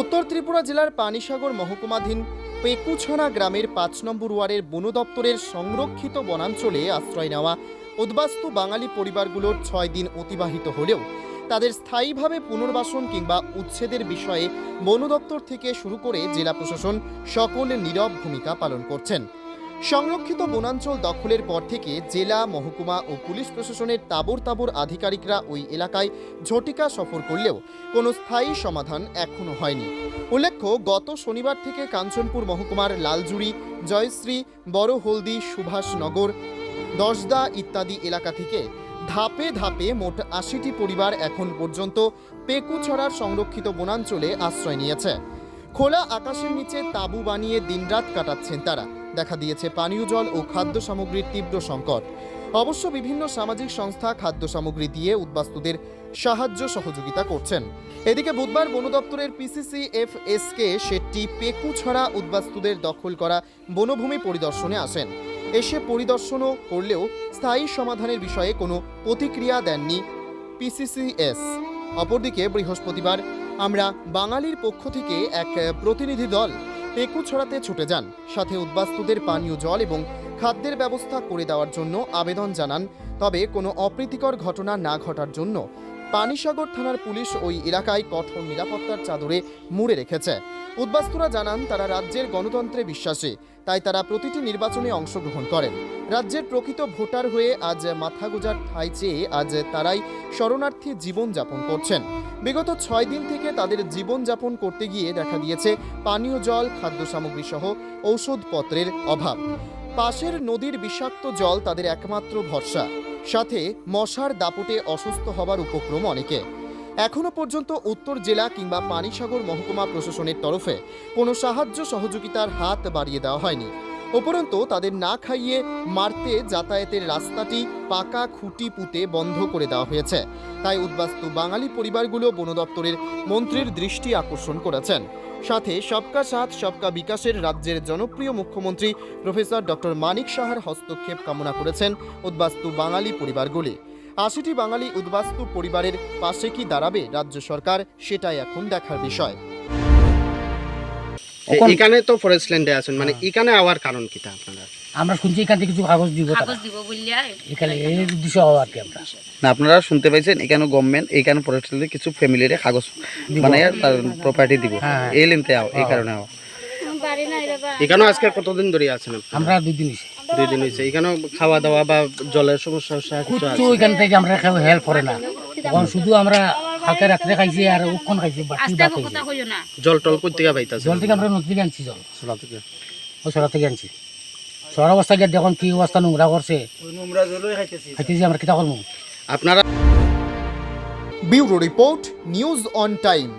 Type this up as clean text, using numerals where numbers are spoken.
উত্তর ত্রিপুরা জেলার পানিসাগর মহকুমাধীন পেকুছড়া গ্রামের ৫ নম্বর ওয়ার্ডের বন দপ্তরের সংরক্ষিত বনাঞ্চলে আশ্রয় নেওয়া উদ্বাস্তু বাঙালি পরিবারগুলোর ৬ দিন অতিবাহিত হলেও তাদের স্থায়ীভাবে পুনর্বাসন কিংবা উচ্ছেদের বিষয়ে বন দপ্তর থেকে শুরু করে জেলা প্রশাসন সকলে নীরব ভূমিকা পালন করছেন। সংরক্ষিত বনাঞ্চল দখলের পর থেকে জেলা, মহকুমা ও পুলিশ প্রশাসনের তাবর আধিকারিকরা ওই এলাকায় ঝটিকা সফর করলেও কোনো স্থায়ী সমাধান এখনো হয়নি। উল্লেখ্য, গত শনিবার থেকে কাঞ্চনপুর মহকুমার লালজুড়ি, জয়শ্রী, বড় হলদি, সুভাষনগর, দশদা ইত্যাদি এলাকা থেকে ধাপে ধাপে মোট ৮০টি পরিবার এখন পর্যন্ত পেকুছড়ার সংরক্ষিত বনাঞ্চলে আশ্রয় নিয়েছে। খোলা আকাশের নিচে তাঁবু বানিয়ে দিনরাত কাটাচ্ছেন তারা। দেখা দিয়েছে পানীয় জল ও খাদ্য সামগ্রীর তীব্র সংকট। অবশ্য বিভিন্ন সামাজিক সংস্থা খাদ্য সামগ্রী দিয়ে উদ্বাস্তুদের সাহায্য সহযোগিতা করছেন। এদিকে বুধবার বন দপ্তরের PCCFSK শেট্টি পেকুছড়া উদ্বাস্তুদের দখল করা বনভূমি পরিদর্শনে আসেন। এসে পরিদর্শনও করলেও স্থায়ী সমাধানের বিষয়ে কোনো প্রতিক্রিয়া দেননি PCCS। অপরদিকে বৃহস্পতিবার আমরা বাঙালির পক্ষ থেকে এক প্রতিনিধি দল পেকুছড়াতে ছুটে যান। সাথে উদ্বাস্তুদের পানীয় জল এবং খাদ্যের ব্যবস্থা করে দেওয়ার জন্য আবেদন জানান। তবে কোনো অপ্রীতিকর ঘটনা না ঘটার জন্য পানিসাগর থানার পুলিশ ওই এলাকায় কঠোর নিরাপত্তার চাদরে মুড়ে রেখেছে। উদ্বাস্তুরা জানান তারা রাজ্যের গণতন্ত্রে বিশ্বাসী, তাই তারা প্রতিটি নির্বাচনে অংশগ্রহণ করেন। রাজ্যের প্রকৃত ভোটার হয়ে আজ মাথা গোঁজার ঠাঁই চেয়ে আজ তারাই শরণার্থী জীবনযাপন করছেন। বিগত ৬ দিন থেকে তাদের জীবনযাপন করতে গিয়ে দেখা দিয়েছে পানীয় জল, খাদ্য সামগ্রী সহ ঔষধপত্রের অভাব। পাশের নদীর বিষাক্ত জল তাদের একমাত্র ভরসা। সাথে মশার দাপটে অসুস্থ হবার উপক্রম অনেকে। এখনো পর্যন্ত উত্তর জেলা কিংবা পানিসাগর মহকুমা প্রশাসনের তরফে কোনো সাহায্য সহযোগিতার হাত বাড়িয়ে দেওয়া হয়নি। উপরন্তু তাদের না খাইয়ে মারতে যাতায়াতের রাস্তাটি পাকা খুঁটি পুঁতে বন্ধ করে দেওয়া হয়েছে। তাই উদ্বাস্তু বাঙালি পরিবারগুলো বন দপ্তরের মন্ত্রীর দৃষ্টি আকর্ষণ করেছেন। সাথে সবকা সাথ সবকা বিকাশের রাজ্যের জনপ্রিয় মুখ্যমন্ত্রী প্রফেসর ডক্টর মানিক সাহার হস্তক্ষেপ কামনা করেছেন উদ্বাস্তু বাঙালি পরিবারগুলি। ৮০টি বাঙালি উদ্বাস্তু পরিবারের পাশে কি দাঁড়াবে রাজ্য সরকার, সেটাই এখন দেখার বিষয়। এখানে তো ফরেস্ট ল্যান্ডে আছেন, মানে এখানে আওয়ার কারণ কিটা আপনারা? আমরা শুনছি এখান থেকে কিছু কাগজ দিব বললিয়া এখানে এই উদ্দেশ্য হওয়ার কি আমরা না, আপনারা শুনতে পাইছেন এখানে গভর্নমেন্ট এইখানে ফরেস্ট ল্যান্ডে কিছু ফ্যামিলিরে কাগজ বানাইয়া তার প্রপার্টি দিব, এই লেনতে আও, এই কারণে আও। এখানে আজকে কতদিন ধরে আছেন আমরা 2 দিন হইছে। 2 দিন হয়েছে। এখানে খাওয়া দাওয়া বা জলের সমস্যা কিছু আছে? কিছু এখান থেকে আমরা কেউ হেল্প করে না, এখন শুধু আমরা হাতে রাখতে খাইছি আর উক্ষণ খাইছি, বাকি দাঁত জল টল কই থেকে পাইতাছে? জল থেকে আমরা নদী থেকে আনছি, জল সোলা থেকে, ওই সোলা থেকে আনছি। সোলার অবস্থা গিয়ে দেখুন কি অবস্থা, নোংরা করছে, নোংরা জলই খাইতেছি আমরা কিতা করবো। আপনারা bureau report, news on time.